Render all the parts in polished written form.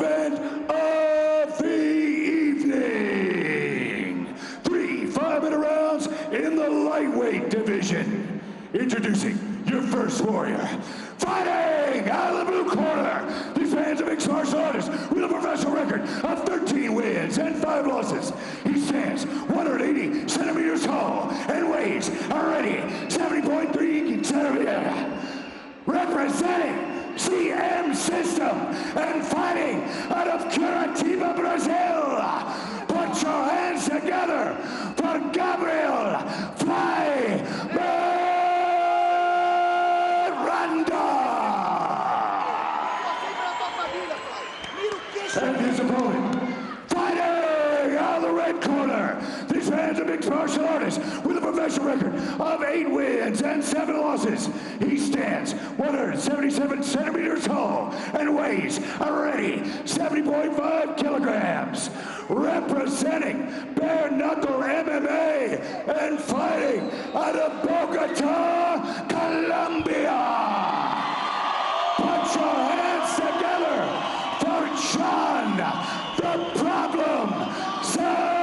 event of the evening. 3 5-minute rounds in the lightweight division. Introducing your first warrior. Fighting out of the blue corner, the fans of mixed martial artists with a professional record of 13 wins and 5 losses. He stands 180 centimeters tall and weighs already 70.3 centimeters. Representing CM System and fighting out of Curitiba, Brazil. Put your hands together for Gabriel Fly Miranda. And his opponent, fighting out of the red corner, this man's a mixed martial artist with a professional record of 8 wins and 7 losses. He stands 177 centimeters tall and weighs already 70.5 kilograms. Representing bare knuckle MMA and fighting out of Bogota, Colombia. Put your hands together for John the Problem Zarate.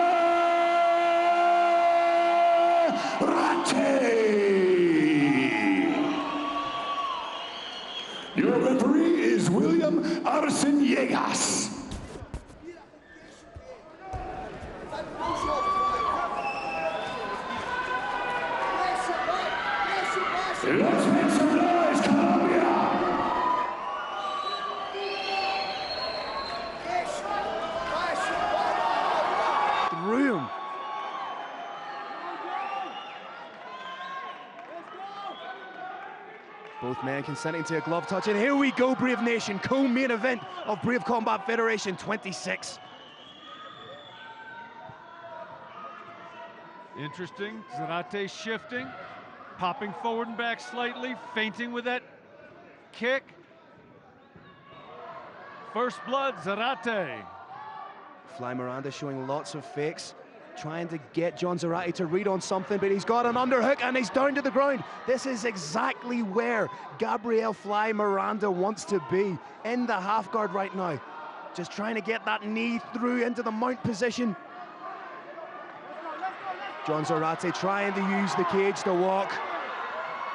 Your referee is William Arcen-Yegas. Let's make some noise, Colombia! Through him. Both men consenting to a glove touch, and here we go, Brave Nation, co-main event of Brave Combat Federation 26. Interesting, Zarate shifting, popping forward and back slightly, feinting with that kick. First blood, Zarate. Fly Miranda showing lots of fakes, trying to get John Zarate to read on something, but he's got an underhook and he's down to the ground. This is exactly where Gabriel Fly Miranda wants to be, in the half guard right now. Just trying to get that knee through into the mount position. John Zarate trying to use the cage to walk.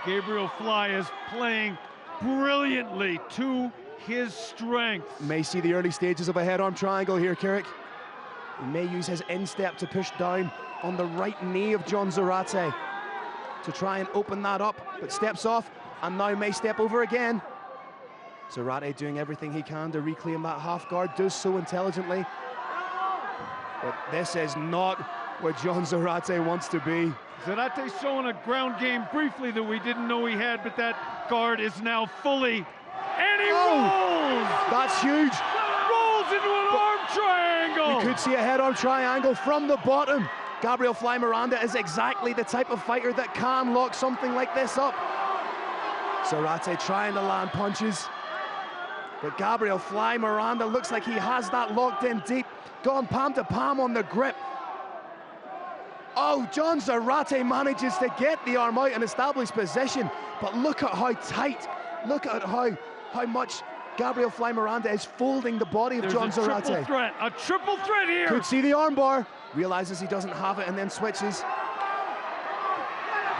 Gabriel Fly is playing brilliantly to his strength. May see the early stages of a head-arm triangle here, Carrick. He may use his instep to push down on the right knee of John Zarate to try and open that up, but steps off and now may step over again. Zarate doing everything he can to reclaim that half guard, does so intelligently. But this is not where John Zarate wants to be. Zarate showing a ground game briefly that we didn't know he had, but that guard is now fully, and he rolls! That's huge. Rolls into an arm triangle! We could see a head-arm triangle from the bottom. Gabriel Fly Miranda is exactly the type of fighter that can lock something like this up. Zarate trying to land punches, but Gabriel Fly Miranda looks like he has that locked in deep, gone palm to palm on the grip. Oh, John Zarate manages to get the arm out and establish position, but look at how tight, look at how much Gabriel Fly Miranda is folding the body of John Zarate. A triple threat here. Could see the armbar, realizes he doesn't have it and then switches.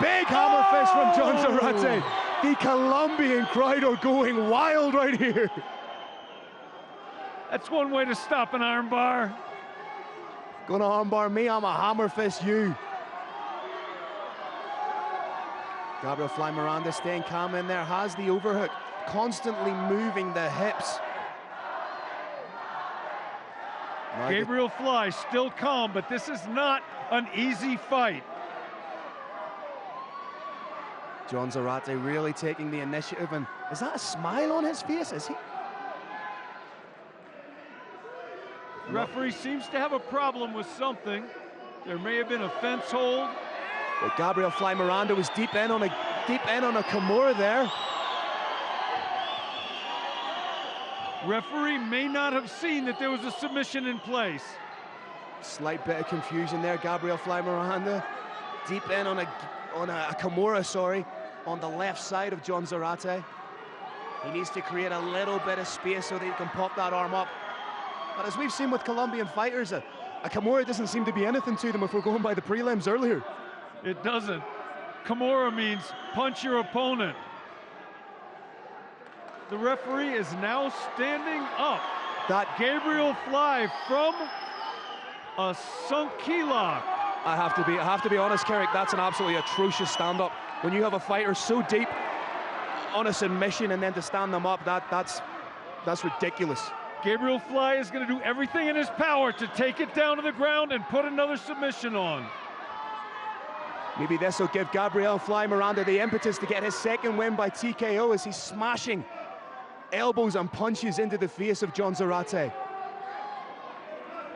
Big hammer fist from John Zarate. The Colombian crowd are going wild right here. That's one way to stop an armbar. Gonna armbar me, I'm a hammer fist you. Gabriel Fly Miranda staying calm in there, has the overhook, constantly moving the hips. Gabriel Fly still calm, but this is not an easy fight. John Zarate really taking the initiative, and is that a smile on his face? Is he? Referee seems to have a problem with something. There may have been a fence hold. But Gabriel Fly Miranda was deep in on a Kimura there. Referee may not have seen that there was a submission in place. Slight bit of confusion there. Gabriel Fly Miranda deep in on a Kimura, sorry, on the left side of John Zarate. He needs to create a little bit of space so that he can pop that arm up. But as we've seen with Colombian fighters, a Kimura doesn't seem to be anything to them if we're going by the prelims earlier. It doesn't. Kimura means punch your opponent. The referee is now standing up. That Gabriel fly from a sunk key lock. I have to be honest, Carrick, that's an absolutely atrocious stand-up. When you have a fighter so deep on a submission and then to stand them up, that's ridiculous. Gabriel Fly is going to do everything in his power to take it down to the ground and put another submission on. Maybe this will give Gabriel Fly Miranda the impetus to get his second win by TKO as he's smashing elbows and punches into the face of John Zarate.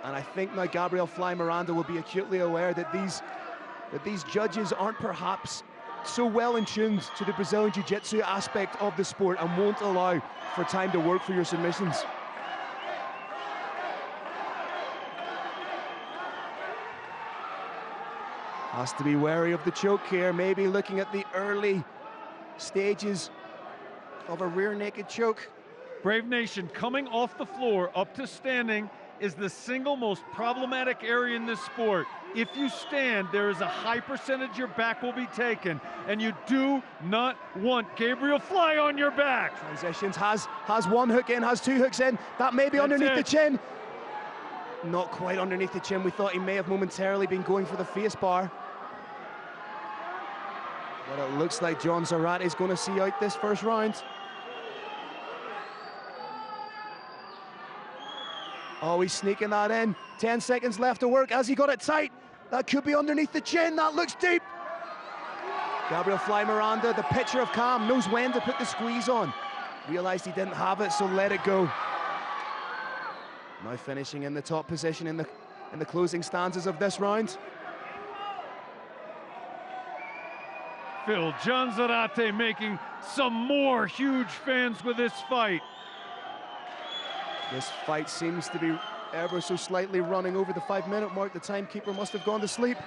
And I think now Gabriel Fly Miranda will be acutely aware that these judges aren't perhaps so well in tune to the Brazilian Jiu-Jitsu aspect of the sport and won't allow for time to work for your submissions. Has to be wary of the choke here, maybe looking at the early stages of a rear naked choke. Brave Nation, coming off the floor up to standing is the single most problematic area in this sport. If you stand, there is a high percentage your back will be taken, and you do not want Gabriel Fly on your back. Transitions, has one hook in, has two hooks in. That may be underneath the chin. Not quite underneath the chin. We thought he may have momentarily been going for the face bar. But it looks like John Zarate is going to see out this first round. Oh, he's sneaking that in. 10 seconds left to work. Has he got it tight? That could be underneath the chin. That looks deep. Gabriel Fly Miranda, the picture of calm, knows when to put the squeeze on. Realized he didn't have it, so let it go. Now finishing in the top position in the closing stanzas of this round. Phil, John Zarate making some more huge fans with this fight. This fight seems to be ever so slightly running over the 5-minute mark. The timekeeper must have gone to sleep.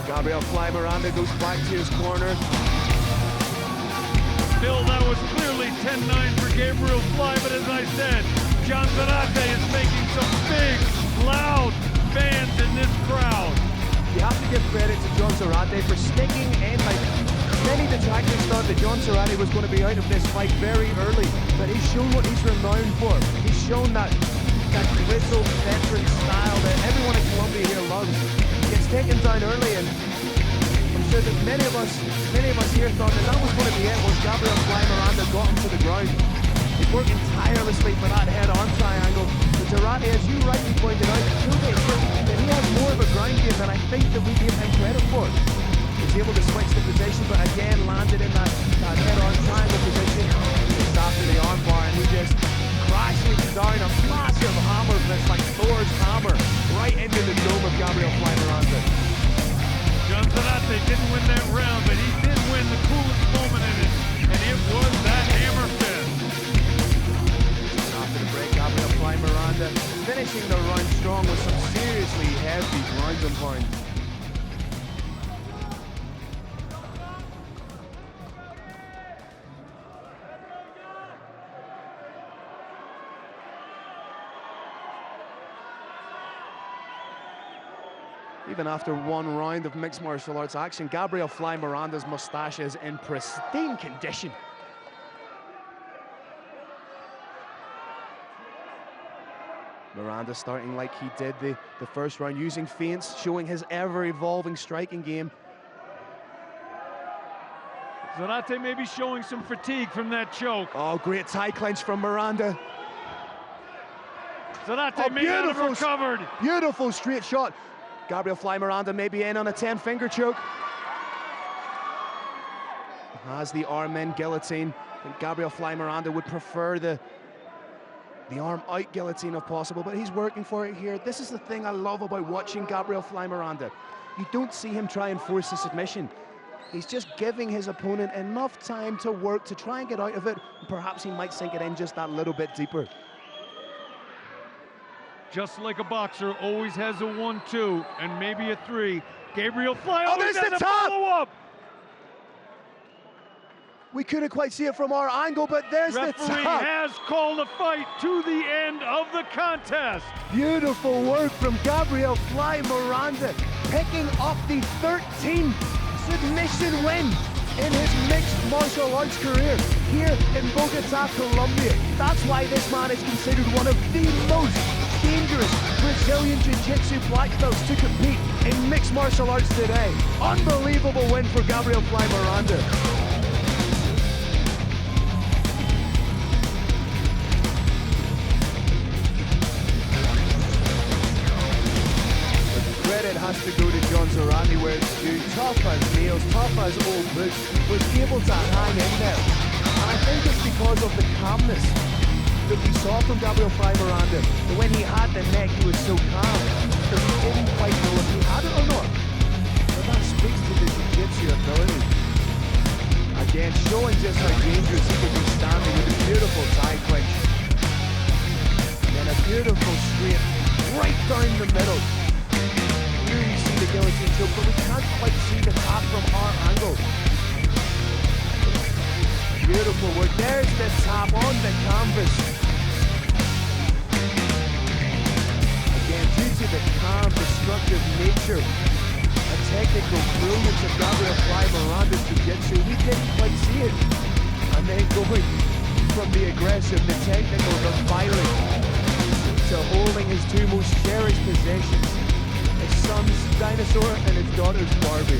Gabriel Fly Miranda goes back to his corner. Bill, that was clearly 10-9 for Gabriel Fly, but as I said, John Zarate is making some big, loud fans in this crowd. You have to give credit to John Zarate for sticking in. Like many detractors thought that John Zarate was going to be out of this fight very early, but he's shown what he's renowned for. He's shown that grizzled veteran style that everyone in Colombia here loves. He gets taken down early, and I'm sure that many of us here thought that was going to be it once Gabriel Fly Miranda got him to the ground. He's working tirelessly for that head-arm triangle. But Zarate, as you rightly pointed out, showed that he has more of a ground game than I think that we give him credit for. He's able to switch the position, but again landed in that head-on triangle position. Just after the armbar, and he just crashes down a massive hammer that's like Thor's hammer right into the dome of Gabriel Fly Miranda. John Zarate didn't win that round, but he did win the coolest moment in it, and it was that hammer fist. After the break, Gabriel Fly Miranda finishing the round strong with some seriously heavy ground and pound. Even after one round of mixed martial arts action, Gabriel Fly Miranda's mustache is in pristine condition. Miranda starting like he did the first round, using feints, showing his ever-evolving striking game. Zarate may be showing some fatigue from that choke. Oh, great tie clench from Miranda. Zarate may not have recovered. Beautiful straight shot. Gabriel Fly Miranda may be in on a 10-finger choke. Has the arm in guillotine. I think Gabriel Fly Miranda would prefer the arm out guillotine if possible, but he's working for it here. This is the thing I love about watching Gabriel Fly Miranda. You don't see him try and force a submission. He's just giving his opponent enough time to work to try and get out of it, and perhaps he might sink it in just that little bit deeper. just like a boxer always has a 1-2 and maybe a 3. Gabriel flying. Oh, there's the top! Follow-up. We couldn't quite see it from our angle, but there's the Referee tap. has called a fight to the end of the contest. Beautiful work from Gabriel Fly Miranda, picking up the 13th submission win in his mixed martial arts career here in Bogota, Colombia. That's why this man is considered one of the most dangerous Brazilian Jiu-Jitsu black belts to compete in mixed martial arts today. Unbelievable win for Gabriel Fly Miranda. Credit has to go to John Zarate where it's due. Tough as nails, tough as old boots, was able to hang in there. And I think it's because of the calmness that we saw from Gabriel Fly Miranda. That when he had the neck, he was so calm because he didn't quite know if he had it or not. But that speaks to the jiu-jitsu ability. Again, showing just how dangerous he could be standing with a beautiful tie clinch. And then a beautiful straight right down the middle. Here you see the guillotine choke, but we can't quite see the tap from our angle. Beautiful work. There's the tap on the canvas. Again, due to the calm, destructive nature and technical brilliance of Gabriel Fly Miranda's jiu-jitsu, we didn't quite see it. And then going from the aggressive, the technical, the violent, to holding his two most cherished possessions. His son's dinosaur and his daughter's Barbie.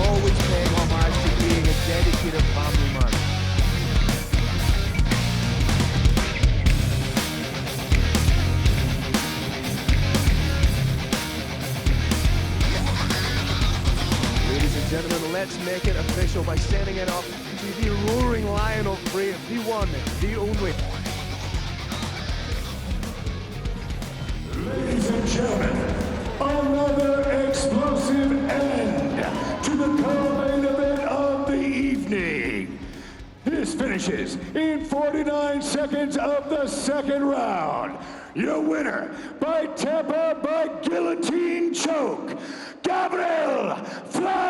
Always paying homage to being a dedicated family man. Ladies and gentlemen, let's make it official by setting it up to the roaring lion of Brave, the one, the only. Ladies and gentlemen, another explosive end to the co-main event of the evening. This finishes in 49 seconds of the second round. Your winner by tap out by guillotine choke, Gabriel Fly